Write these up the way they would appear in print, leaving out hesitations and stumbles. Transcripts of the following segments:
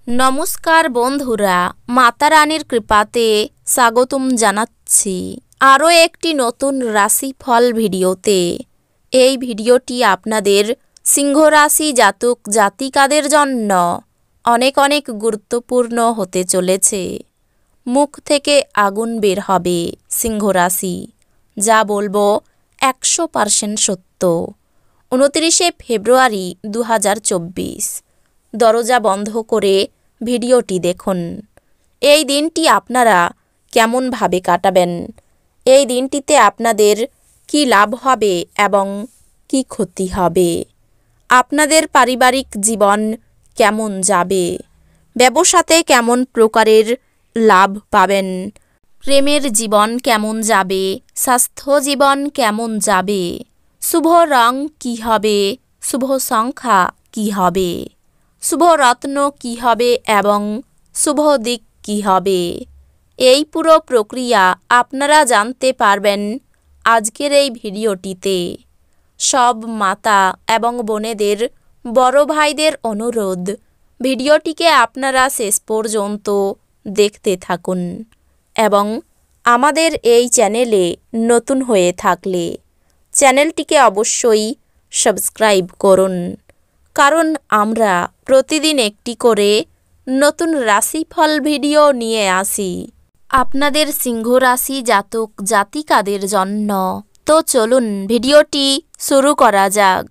নমস্কার বন্ধুরা, মাতা রানীর কৃপাতে স্বাগতম জানাচ্ছি আরও একটি নতুন রাশিফল ভিডিওতে। এই ভিডিওটি আপনাদের সিংহ রাশি জাতক জাতিকাদের জন্য অনেক অনেক গুরুত্বপূর্ণ হতে চলেছে। মুখ থেকে আগুন বের হবে সিংহ রাশি, যা বলবো 100% সত্য। 29শে ফেব্রুয়ারি 2024। দরজা বন্ধ করে ভিডিওটি দেখুন। এই দিনটি আপনারা কেমনভাবে কাটাবেন, এই দিনটিতে আপনাদের কি লাভ হবে এবং কি ক্ষতি হবে, আপনাদের পারিবারিক জীবন কেমন যাবে, ব্যবসাতে কেমন প্রকারের লাভ পাবেন, প্রেমের জীবন কেমন যাবে, স্বাস্থ্য জীবন কেমন যাবে, শুভ রং কি হবে, শুভ সংখ্যা কি হবে, শুভ রত্ন কি হবে এবং শুভ দিক কি হবে, এই পুরো প্রক্রিয়া আপনারা জানতে পারবেন আজকের এই ভিডিওটিতে। সব মাতা এবং বোনেদের, বড় ভাইদের অনুরোধ, ভিডিওটিকে আপনারা শেষ পর্যন্ত দেখতে থাকুন এবং আমাদের এই চ্যানেলে নতুন হয়ে থাকলে চ্যানেলটিকে অবশ্যই সাবস্ক্রাইব করুন, কারণ আমরা প্রতিদিন একটি করে নতুন রাশিফল ভিডিও নিয়ে আসি আপনাদের সিংহ রাশি জাতক জাতিকাদের জন্য। তো চলুন ভিডিওটি শুরু করা যাক।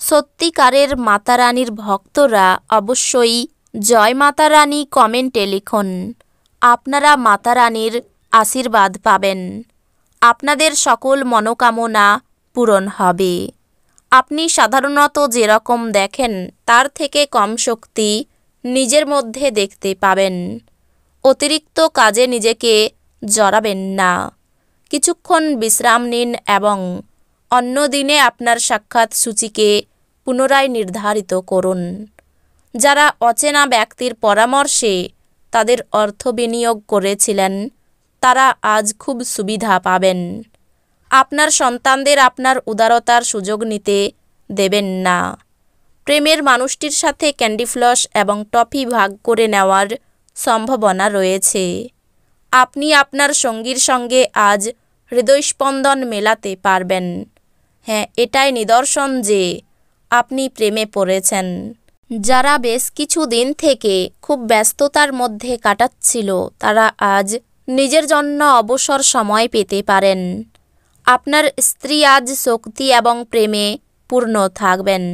সত্যিকারের মাতা রানীর ভক্তরা অবশ্যই জয় মাতা রানী কমেন্টে লিখুন। আপনারা মাতা রানীর আশীর্বাদ পাবেন, আপনাদের সকল মনোকামনা পূরণ হবে। আপনি সাধারণত যেরকম দেখেন তার থেকে কম শক্তি নিজের মধ্যে দেখতে পাবেন। অতিরিক্ত কাজে নিজেকে জড়াবেন না। কিছুক্ষণ বিশ্রাম নিন এবং অন্য দিনে আপনার সাক্ষাৎ সূচিকে পুনরায় নির্ধারিত করুন। যারা অচেনা ব্যক্তির পরামর্শে তাদের অর্থ বিনিয়োগ করেছিলেন, তারা আজ খুব সুবিধা পাবেন। আপনার সন্তানদের আপনার উদারতার সুযোগ নিতে দেবেন না। প্রেমের মানুষটির সাথে ক্যান্ডি ফ্লস এবং টফি ভাগ করে নেওয়ার সম্ভাবনা রয়েছে। আপনি আপনার সঙ্গীর সঙ্গে আজ হৃদয়স্পন্দন মেলাতে পারবেন। হ্যাঁ, এটাই নিদর্শন যে আপনি প্রেমে পড়েছেন। যারা বেশ কিছু দিন থেকে খুব ব্যস্ততার মধ্যে কাটাচ্ছিল, তারা আজ নিজের জন্য অবসর সময় পেতে পারেন। আপনার স্ত্রী আজ শক্তি এবং প্রেমে পূর্ণ থাকবেন।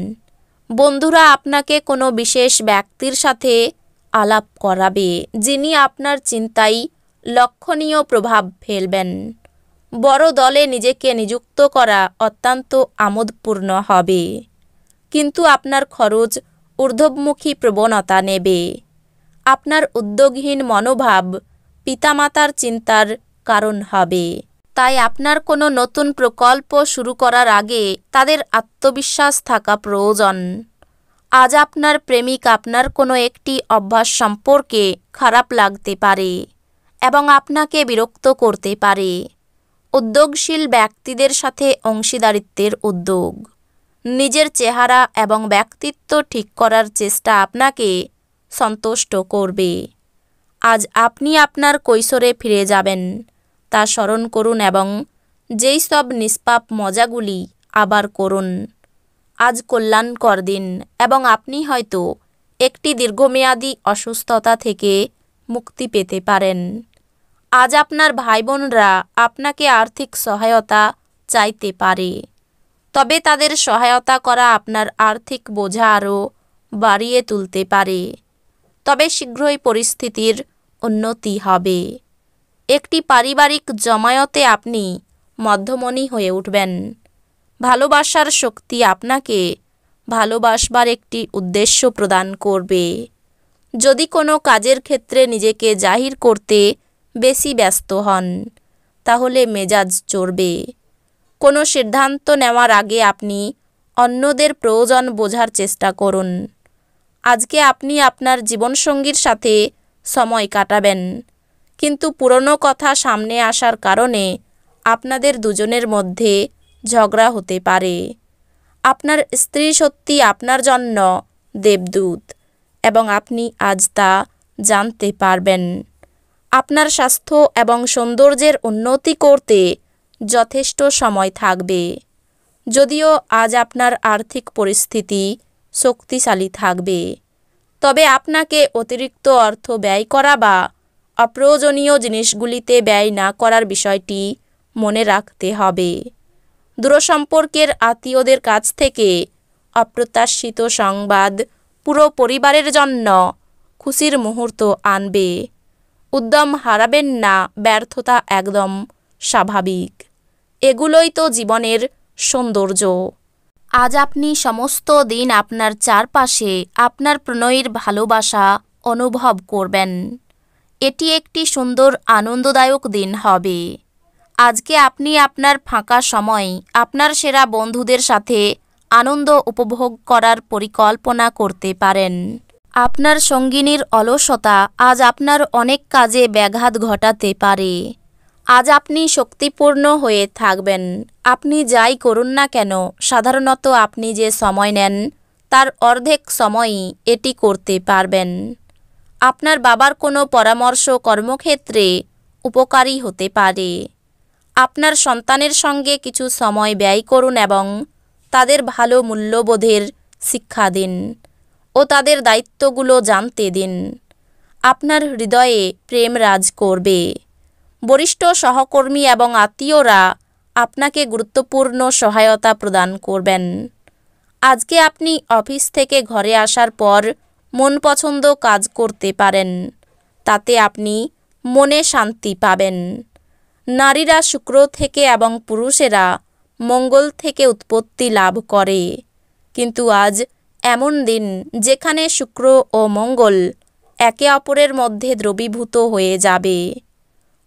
বন্ধুরা আপনাকে কোনো বিশেষ ব্যক্তির সাথে আলাপ করাবে, যিনি আপনার চিন্তায় লক্ষণীয় প্রভাব ফেলবেন। বড় দলে নিজেকে নিযুক্ত করা অত্যন্ত আমোদপূর্ণ হবে, কিন্তু আপনার খরচ ঊর্ধ্বমুখী প্রবণতা নেবে। আপনার উদ্যোগহীন মনোভাব পিতামাতার চিন্তার কারণ হবে, তাই আপনার কোনো নতুন প্রকল্প শুরু করার আগে তাদের আত্মবিশ্বাস থাকা প্রয়োজন। আজ আপনার প্রেমিক আপনার কোনো একটি অভ্যাস সম্পর্কে খারাপ লাগতে পারে এবং আপনাকে বিরক্ত করতে পারে। উদ্যোগশীল ব্যক্তিদের সাথে অংশীদারিত্বের উদ্যোগ, নিজের চেহারা এবং ব্যক্তিত্ব ঠিক করার চেষ্টা আপনাকে সন্তুষ্ট করবে। আজ আপনি আপনার কৈশোরে ফিরে যাবেন, তা স্মরণ করুন এবং যেই সব নিষ্পাপ মজাগুলি আবার করুন। আজ কল্যাণকর দিন এবং আপনি হয়তো একটি দীর্ঘমেয়াদী অসুস্থতা থেকে মুক্তি পেতে পারেন। আজ আপনার ভাই বোনরা আপনাকে আর্থিক সহায়তা চাইতে পারে, তবে তাদের সহায়তা করা আপনার আর্থিক বোঝা আরও বাড়িয়ে তুলতে পারে। তবে শীঘ্রই পরিস্থিতির উন্নতি হবে। একটি পারিবারিক জমায়েতে আপনি মধ্যমণি হয়ে উঠবেন। ভালোবাসার শক্তি আপনাকে ভালোবাসবার একটি উদ্দেশ্য প্রদান করবে। যদি কোনো কাজের ক্ষেত্রে নিজেকে জাহির করতে বেশি ব্যস্ত হন, তাহলে মেজাজ চড়বে। কোনো সিদ্ধান্ত নেওয়ার আগে আপনি অন্যদের প্রয়োজন বোঝার চেষ্টা করুন। আজকে আপনি আপনার জীবনসঙ্গীর সাথে সময় কাটাবেন, কিন্তু পুরনো কথা সামনে আসার কারণে আপনাদের দুজনের মধ্যে ঝগড়া হতে পারে। আপনার স্ত্রী সত্যি আপনার জন্য দেবদূত। এবং আপনি আজ তা জানতে পারবেন। আপনার স্বাস্থ্য এবং সৌন্দর্যের উন্নতি করতে যথেষ্ট সময় থাকবে। যদিও আজ আপনার আর্থিক পরিস্থিতি শক্তিশালী থাকবে, তবে আপনাকে অতিরিক্ত অর্থ ব্যয় করা বা অপ্রয়োজনীয় জিনিসগুলিতে ব্যয় না করার বিষয়টি মনে রাখতে হবে। দূরসম্পর্কের আত্মীয়দের কাছ থেকে অপ্রত্যাশিত সংবাদ পুরো পরিবারের জন্য খুশির মুহূর্ত আনবে। উদ্যম হারাবেন না, ব্যর্থতা একদম স্বাভাবিক। এগুলোই তো জীবনের সৌন্দর্য। আজ আপনি সমস্ত দিন আপনার চারপাশে আপনার প্রণয়ের ভালোবাসা অনুভব করবেন। এটি একটি সুন্দর আনন্দদায়ক দিন হবে। আজকে আপনি আপনার ফাঁকা সময় আপনার সেরা বন্ধুদের সাথে আনন্দ উপভোগ করার পরিকল্পনা করতে পারেন। আপনার সঙ্গিনীর অলসতা আজ আপনার অনেক কাজে ব্যাঘাত ঘটাতে পারে। আজ আপনি শক্তিপূর্ণ হয়ে থাকবেন। আপনি যাই করুন না কেন, সাধারণত আপনি যে সময় নেন তার অর্ধেক সময়ই এটি করতে পারবেন। আপনার বাবার কোনো পরামর্শ কর্মক্ষেত্রে উপকারী হতে পারে। আপনার সন্তানের সঙ্গে কিছু সময় ব্যয় করুন এবং তাদের ভালো মূল্যবোধের শিক্ষা দিন ও তাদের দায়িত্বগুলো জানতে দিন। আপনার হৃদয়ে প্রেম রাজ করবে। বরিষ্ঠ সহকর্মী এবং আত্মীয়রা আপনাকে গুরুত্বপূর্ণ সহায়তা প্রদান করবেন। আজকে আপনি অফিস থেকে ঘরে আসার পর মন পছন্দ কাজ করতে পারেন। তাতে আপনি মনে শান্তি পাবেন। নারীরা শুক্র থেকে এবং পুরুষেরা মঙ্গল থেকে উৎপত্তি লাভ করে, কিন্তু আজ এমন দিন যেখানে শুক্র ও মঙ্গল একে অপরের মধ্যে দ্রবীভূত হয়ে যাবে।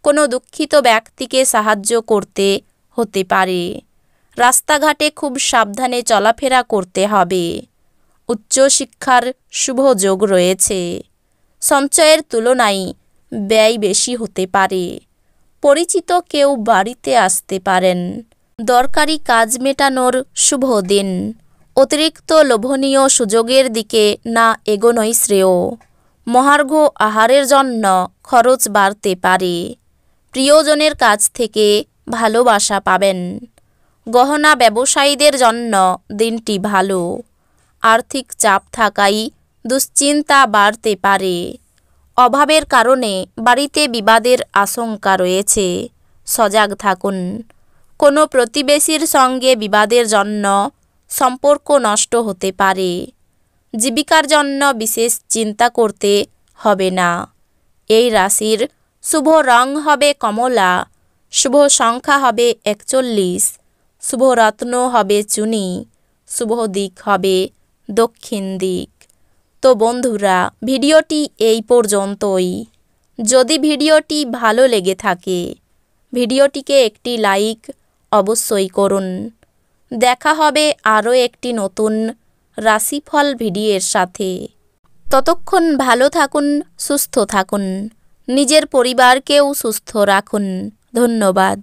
কোনো দুঃখিত ব্যক্তিকে সাহায্য করতে হতে পারে। রাস্তাঘাটে খুব সাবধানে চলাফেরা করতে হবে। উচ্চশিক্ষার শুভ যোগ রয়েছে। সঞ্চয়ের তুলনায় ব্যয় বেশি হতে পারে। পরিচিত কেউ বাড়িতে আসতে পারেন। দরকারি কাজ মেটানোর শুভ দিন। অতিরিক্ত লোভনীয় সুযোগের দিকে না এগোনোই শ্রেয়। মহার্ঘ আহারের জন্য খরচ বাড়তে পারে। প্রিয়জনের কাছ থেকে ভালোবাসা পাবেন। গহনা ব্যবসায়ীদের জন্য দিনটি ভালো। আর্থিক চাপ থাকায় দুশ্চিন্তা বাড়তে পারে। অভাবের কারণে বাড়িতে বিবাদের আশঙ্কা রয়েছে। সজাগ থাকুন। কোনো প্রতিবেশীর সঙ্গে বিবাদের জন্য সম্পর্ক নষ্ট হতে পারে। জীবিকার জন্য বিশেষ চিন্তা করতে হবে না। এই রাশির শুভ রং হবে কমলা, শুভ সংখ্যা হবে 41, শুভ রত্ন হবে চুনি, শুভ দিক হবে দক্ষিণ দিক। তো বন্ধুরা, ভিডিওটি এই পর্যন্তই। যদি ভিডিওটি ভালো লেগে থাকে ভিডিওটিকে একটি লাইক অবশ্যই করুন। দেখা হবে আরও একটি নতুন রাশিফল ভিডিওর সাথে। ততক্ষণ ভালো থাকুন, সুস্থ থাকুন, নিজের পরিবারকেও সুস্থ রাখুন। ধন্যবাদ।